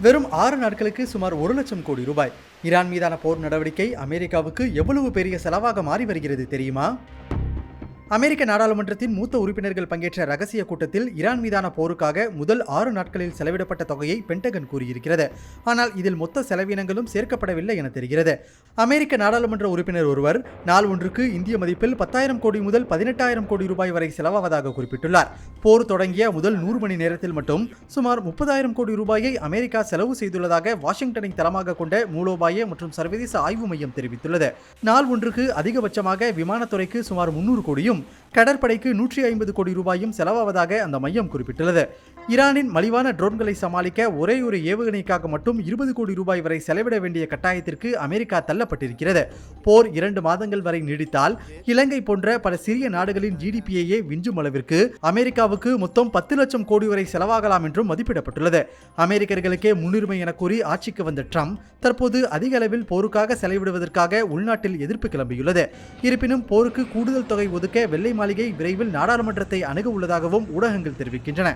வெறும் 6 நாட்களுக்கு சுமார் 1 லட்சம் கோடி ரூபாய். ஈரான் மீதான போர் நடவடிக்கை அமெரிக்காவுக்கு எவ்வளவு பெரிய செலவாக மாறி வருகிறது தெரியுமா? அமெரிக்க நாடாளுமன்றத்தின் மூத்த உறுப்பினர்கள் பங்கேற்ற ரகசிய கூட்டத்தில் ஈரான் மீதான போருக்காக முதல் 6 நாட்களில் செலவிடப்பட்ட தொகையை பென்டகன் கூறியிருக்கிறது. ஆனால் இதில் மொத்த செலவினங்களும் சேர்க்கப்படவில்லை என தெரிகிறது. அமெரிக்க நாடாளுமன்ற உறுப்பினர் ஒருவர் நாள் ஒன்றுக்கு இந்திய மதிப்பில் 10,000 கோடி முதல் 18,000 கோடி ரூபாய் வரை செலவாவதாக குறிப்பிட்டுள்ளார். போர் தொடங்கிய முதல் 100 மணி நேரத்தில் மட்டும் சுமார் 30,000 கோடி ரூபாயை அமெரிக்கா செலவு செய்துள்ளதாக வாஷிங்டனை தளமாக கொண்ட மூலோபாய மற்றும் சர்வதேச ஆய்வு மையம் தெரிவித்துள்ளது. நாள் ஒன்றுக்கு அதிகபட்சமாக விமானத்துறைக்கு சுமார் 300 கோடியும் கடற்படைக்கு 150 கோடி ரூபாயும் செலவாவதாக அந்த மையம் குறிப்பிட்டுள்ளது. ஈரானின் மலிவான ட்ரோன்களை சமாளிக்க ஒரே ஒரு ஏவுகணைக்காக மட்டும் 20 கோடி ரூபாய் வரை செலவிட வேண்டிய கட்டாயத்திற்கு அமெரிக்கா தள்ளப்பட்டிருக்கிறது. போர் 2 மாதங்கள் வரை நீடித்தால் இலங்கை போன்ற பல சிறிய நாடுகளின் ஜிடிபியையே விஞ்சும் அளவிற்கு அமெரிக்காவுக்கு மொத்தம் 10 லட்சம் கோடி வரை செலவாகலாம் என்றும் மதிப்பிடப்பட்டுள்ளது. அமெரிக்கர்களுக்கே முன்னுரிமை என கூறி ஆட்சிக்கு வந்த ட்ரம்ப் தற்போது அதிக அளவில் போருக்காக செலவிடுவதற்காக உள்நாட்டில் எதிர்ப்பு கிளம்பியுள்ளது. இருப்பினும் போருக்கு கூடுதல் தொகை ஒதுக்க வெள்ளை மாளிகை விரைவில் நாடாளுமன்றத்தை அணுக உள்ளதாகவும் ஊடகங்கள் தெரிவிக்கின்றன.